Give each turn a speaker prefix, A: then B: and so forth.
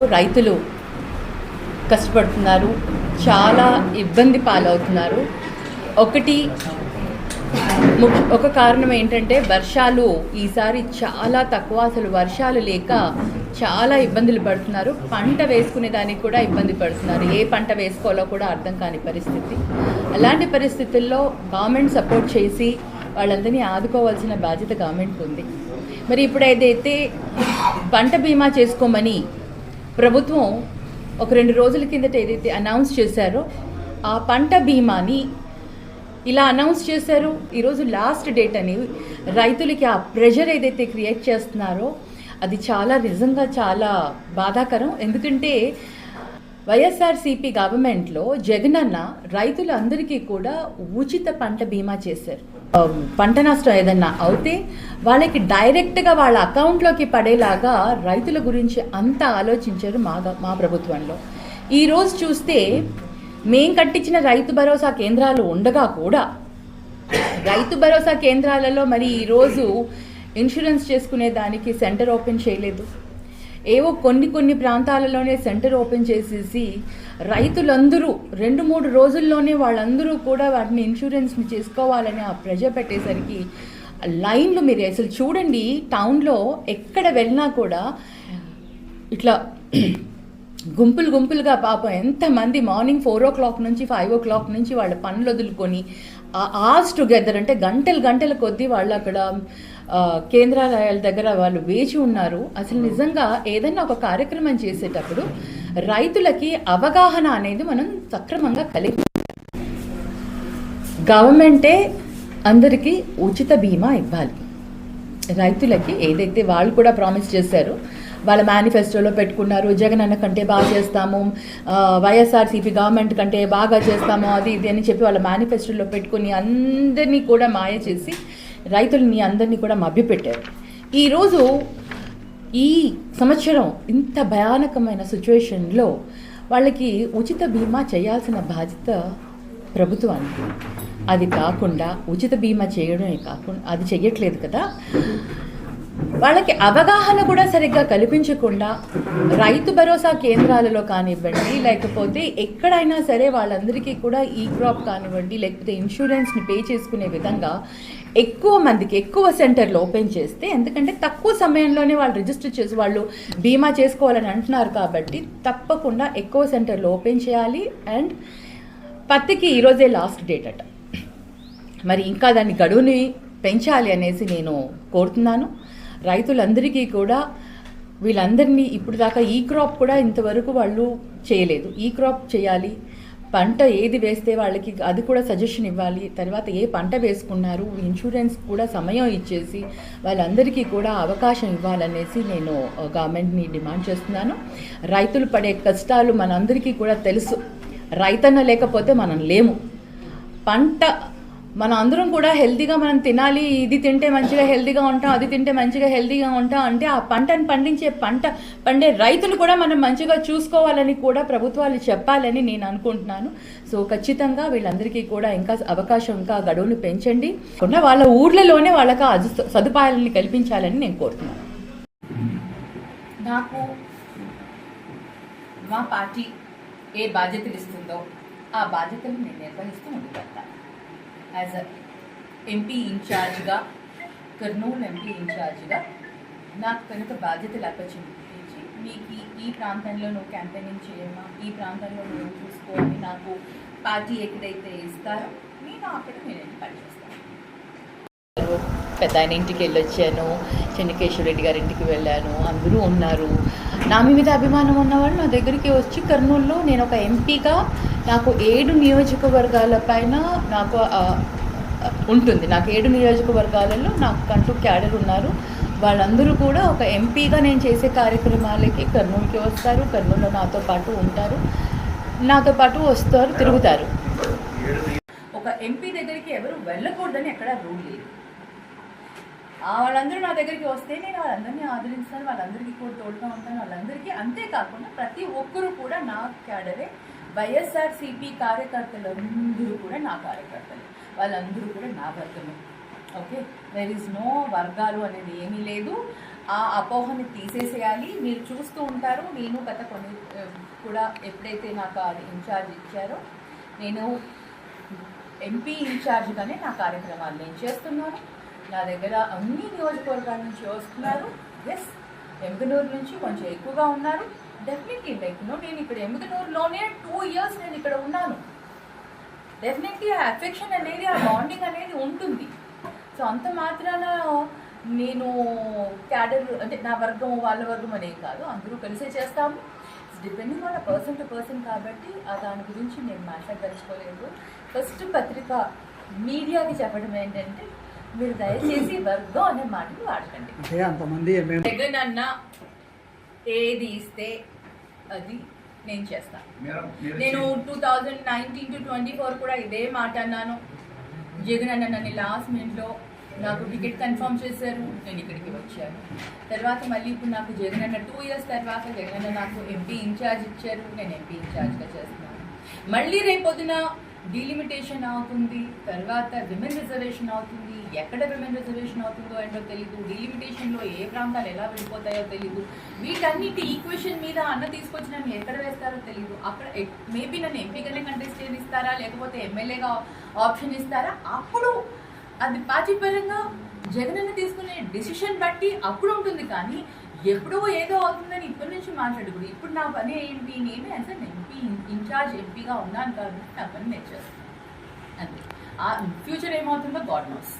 A: రైతులు కష్టపడుతున్నారు, చాలా ఇబ్బంది పాలవుతున్నారు. ఒక కారణం ఏంటంటే వర్షాలు ఈసారి చాలా తక్కువ, అసలు వర్షాలు లేక చాలా ఇబ్బందులు పడుతున్నారు. పంట వేసుకునే దానికి కూడా ఇబ్బంది పడుతున్నారు. ఏ పంట వేసుకోవాలో కూడా అర్థం కాని పరిస్థితి. అలాంటి పరిస్థితుల్లో గవర్నమెంట్ సపోర్ట్ చేసి వాళ్ళందరినీ ఆదుకోవాల్సిన బాధ్యత గవర్నమెంట్ ఉంది. మరి ఇప్పుడు ఏదైతే పంట బీమా చేసుకోమని ప్రభుత్వం ఒక 2 రోజుల కిందట ఏదైతే అనౌన్స్ చేశారో ఆ పంట బీమాని ఇలా అనౌన్స్ చేశారు. ఈరోజు లాస్ట్ డేట్ అని రైతులకి ఆ ప్రెషర్ ఏదైతే క్రియేట్ చేస్తున్నారో అది నిజంగా చాలా బాధాకరం. ఎందుకంటే వైఎస్ఆర్సీపీ గవర్నమెంట్లో జగనన్న రైతులందరికీ కూడా ఉచిత పంట బీమా చేశారు. పంట నష్టం ఏదన్నా అవుతే వాళ్ళకి డైరెక్ట్గా వాళ్ళ అకౌంట్లోకి పడేలాగా రైతుల గురించి అంతా ఆలోచించారు మా ప్రభుత్వంలో. ఈరోజు చూస్తే మేం కట్టించిన రైతు భరోసా కేంద్రాలు ఉండగా కూడా రైతు భరోసా కేంద్రాలలో మరి ఈరోజు ఇన్సూరెన్స్ చేసుకునే దానికి సెంటర్ ఓపెన్ చేయలేదు. ఏవో కొన్ని ప్రాంతాలలోనే సెంటర్ ఓపెన్ చేసేసి రైతులందరూ 2-3 రోజుల్లోనే వాళ్ళందరూ కూడా వాటిని ఇన్సూరెన్స్ని చేసుకోవాలని ఆ ప్రెజర్ పెట్టేసరికి లైన్లు మీరు అసలు చూడండి, టౌన్లో ఎక్కడ వెళ్ళినా కూడా ఇట్లా గుంపులుగా పాపం ఎంతమంది మార్నింగ్ 4 o'clock నుంచి 5 o'clock నుంచి వాళ్ళ పనులు వదులుకొని ఆర్స్ టుగెదర్ అంటే గంటల కొద్దీ వాళ్ళు అక్కడ కేంద్రాలయాల దగ్గర వాళ్ళు వేచి ఉన్నారు. అసలు నిజంగా ఏదైనా ఒక కార్యక్రమం చేసేటప్పుడు రైతులకి అవగాహన అనేది మనం సక్రమంగా కలిగి గవర్నమెంటే అందరికీ ఉచిత బీమా ఇవ్వాలి. రైతులకి ఏదైతే వాళ్ళు కూడా ప్రామిస్ చేశారో వాళ్ళ మేనిఫెస్టోలో పెట్టుకున్నారు, జగన్ అన్న కంటే బాగా చేస్తాము, వైఎస్ఆర్సీపీ గవర్నమెంట్ కంటే బాగా చేస్తాము, అది ఇది అని చెప్పి వాళ్ళ మేనిఫెస్టోలో పెట్టుకుని అందరినీ కూడా మాయ చేసి రైతులని అందరినీ కూడా మభ్యపెట్టారు. ఈరోజు ఈ సంవత్సరం ఇంత భయానకమైన సిచ్యువేషన్లో వాళ్ళకి ఉచిత బీమా చేయాల్సిన బాధ్యత ప్రభుత్వానికి. అది కాకుండా ఉచిత బీమా చేయడమే కాకుండా అది చెయ్యట్లేదు కదా. వాళ్ళకి అవగాహన కూడా సరిగ్గా కల్పించకుండా రైతు భరోసా కేంద్రాలలో కానివ్వండి, లేకపోతే ఎక్కడైనా సరే వాళ్ళందరికీ కూడా ఈ క్రాప్ కానివ్వండి, లేకపోతే ఇన్సూరెన్స్ని పే చేసుకునే విధంగా ఎక్కువ మందికి ఎక్కువ సెంటర్లు ఓపెన్ చేస్తే, ఎందుకంటే తక్కువ సమయంలోనే వాళ్ళు రిజిస్టర్ చేసి వాళ్ళు బీమా చేసుకోవాలని అంటున్నారు కాబట్టి తప్పకుండా ఎక్కువ సెంటర్లు ఓపెన్ చేయాలి. అండ్ పత్తికి ఈరోజే లాస్ట్ డేట్ అట, మరి ఇంకా దాని గడువుని పెంచాలి అనేసి నేను కోరుతున్నాను. రైతులందరికీ కూడా వీళ్ళందరినీ ఇప్పుడు దాకా ఈ క్రాప్ కూడా ఇంతవరకు వాళ్ళు చేయలేదు. ఈ క్రాప్ చేయాలి, పంట ఏది వేస్తే వాళ్ళకి అది కూడా సజెషన్ ఇవ్వాలి, తర్వాత ఏ పంట వేసుకున్నారు ఇన్సూరెన్స్ కూడా సమయం ఇచ్చేసి వాళ్ళందరికీ కూడా అవకాశం ఇవ్వాలనేసి నేను గవర్నమెంట్ని డిమాండ్ చేస్తున్నాను. రైతులు పడే కష్టాలు మనందరికీ కూడా తెలుసు. రైతన్న లేకపోతే మనం లేము. పంట మనం అందరం కూడా హెల్తీగా మనం తినాలి, ఇది తింటే మంచిగా హెల్తీగా ఉంటాం, అది తింటే మంచిగా హెల్తీగా ఉంటాం అంటే ఆ పంటను పండే రైతులు కూడా మనం మంచిగా చూసుకోవాలని కూడా ప్రభుత్వాలు చెప్పాలని నేను అనుకుంటున్నాను. సో ఖచ్చితంగా వీళ్ళందరికీ కూడా ఇంకా అవకాశం, ఇంకా గడువును పెంచండి, వాళ్ళ ఊర్లలోనే వాళ్ళకి సదుపాయాలని కల్పించాలని నేను కోరుతున్నాను. నాకు మా పార్టీ ఏ బాధ్యతలు ఇస్తుందో ఆ బాధ్యతలు నేను నిర్వహిస్తూ ముందుకెళ్తాను. యాజ్ ఎంపీ ఇన్ఛార్జ్గా, కర్నూలు ఎంపీ ఇన్ఛార్జ్గా నాకు కనుక బాధ్యతలు అప్పచెప్పించి మీకు ఈ ప్రాంతంలో నువ్వు క్యాంపెయినింగ్ చేయమ్మా, ఈ ప్రాంతంలో నువ్వు చూసుకోవాలి, నాకు పార్టీ ఎక్కడైతే ఇస్తారో నేను అక్కడ నేను పనిచేస్తాను. పెద్ద ఆయన ఇంటికి వెళ్ళొచ్చాను, చెన్నకేశ్వర రెడ్డి గారి ఇంటికి వెళ్ళాను, అందరూ ఉన్నారు. నా మీద అభిమానం ఉన్నవాళ్ళు నా దగ్గరికి వచ్చి కర్నూలులో నేను ఒక ఎంపీగా నాకు 7 నియోజకవర్గాల పైన నాకు ఉంటుంది. నాకు 7 నియోజకవర్గాలలో నాకు కంటూ క్యాడర్ ఉన్నారు. వాళ్ళందరూ కూడా ఒక ఎంపీగా నేను చేసే కార్యక్రమాలకి కర్నూలుకి వస్తారు, కర్నూలులో నాతో పాటు ఉంటారు, నాతో పాటు వస్తారు, తిరుగుతారు. ఒక ఎంపీ దగ్గరికి ఎవరు వెళ్ళకూడదని ఎక్కడా రూల్ లేదు. వాళ్ళందరూ నా దగ్గరికి వస్తే నేను వాళ్ళందరినీ ఆదరిస్తాను, వాళ్ళందరికీ కూడా తోడుగా ఉంటాను, వాళ్ళందరికీ. అంతేకాకుండా ప్రతి ఒక్కరూ కూడా నా క్యాడరే. వైఎస్ఆర్సీపీ కార్యకర్తలందరూ కూడా నా కార్యకర్తలు, వాళ్ళందరూ కూడా నా వర్గమే. ఓకే, దేర్ ఈజ్ నో వర్గాలు అనేది ఏమీ లేదు. ఆ అపోహని తీసేసేయాలి. మీరు చూస్తూ ఉంటారు, నేను గత కొన్ని కూడా ఎప్పుడైతే నాకు అది ఇన్ఛార్జ్ ఇచ్చారో నేను ఎంపీ ఇన్ఛార్జ్గానే నా కార్యక్రమాలు నేను చేస్తున్నాను. నా దగ్గర అన్ని నియోజకవర్గాల నుంచి వస్తున్నారు. ఎస్, ఎమ్మిగనూరు నుంచి కొంచెం ఎక్కువగా ఉన్నారు. డెఫినెట్లీ నేను ఇక్కడ ఎమ్మిగనూరులోనే 2 years నేను ఇక్కడ ఉన్నాను. డెఫినెట్లీ ఆ అఫెక్షన్ అనేది, ఆ బాండింగ్ అనేది ఉంటుంది. సో అంత మాత్రాన నేను క్యాడర్ అంటే నా వర్గం వాళ్ళ వర్గం అనేం కాదు, అందరూ కలిసే చేస్తాము. Depending on person to person కాబట్టి దాని గురించి నేను మాట్లాడదలుచుకోలేదు. ఫస్ట్ పత్రిక మీడియాకి చెప్పడం ఏంటంటే, మీరు దయచేసి వర్గం అనే మాటలు వాడకండి. జగన్ అన్న ఏది ఇస్తే అది నేను చేస్తాను. నేను 2019 to 24 కూడా ఇదే మాట అన్నాను. జగన్ అన్న నన్ను లాస్ట్ మినిట్లో నాకు టికెట్ కన్ఫర్మ్ చేశారు, నేను ఇక్కడికి వచ్చాను. తర్వాత మళ్ళీ ఇప్పుడు నాకు జగన్ అన్న 2 years తర్వాత జగన్ అన్న నాకు ఎంపీ ఇన్ఛార్జ్ ఇచ్చారు, నేను ఎంపీ ఇన్ఛార్జ్గా చేస్తున్నాను. మళ్ళీ రేపొద్దున డీలిమిటేషన్ అవుతుంది, తర్వాత విమెన్ రిజర్వేషన్ అవుతుంది. ఎక్కడ విమెన్ రిజర్వేషన్ అవుతుందో ఏంటో తెలీదు, డీలిమిటేషన్లో ఏ ప్రాంతాలు ఎలా విడిపోతాయో తెలీదు. వీటన్నిటి ఈక్వేషన్ మీద అన్న తీసుకొచ్చి నన్ను ఎక్కడ వేస్తారో తెలీదు. అక్కడ మేబీ నన్ను ఎంపీగానే కంటెస్ట్ ఇస్తారా, లేకపోతే ఎమ్మెల్యేగా ఆప్షన్ ఇస్తారా, అప్పుడు అది పార్టీ పరంగా జగనన్న తీసుకునే డెసిషన్ బట్టి అప్పుడు ఉంటుంది. కానీ ఎప్పుడో ఏదో అవుతుందని ఇప్పటి నుంచి మాట్లాడకూడదు. ఇప్పుడు నా పని ఏంటి, నేనే యాజ్ అన్ ఎంపీ ఇన్ఛార్జ్ ఎంపీగా ఉన్నాను కాబట్టి నా పని నేను చేస్తాను అంతే. ఆ ఫ్యూచర్ ఏమవుతుందో గాడ్ నోస్.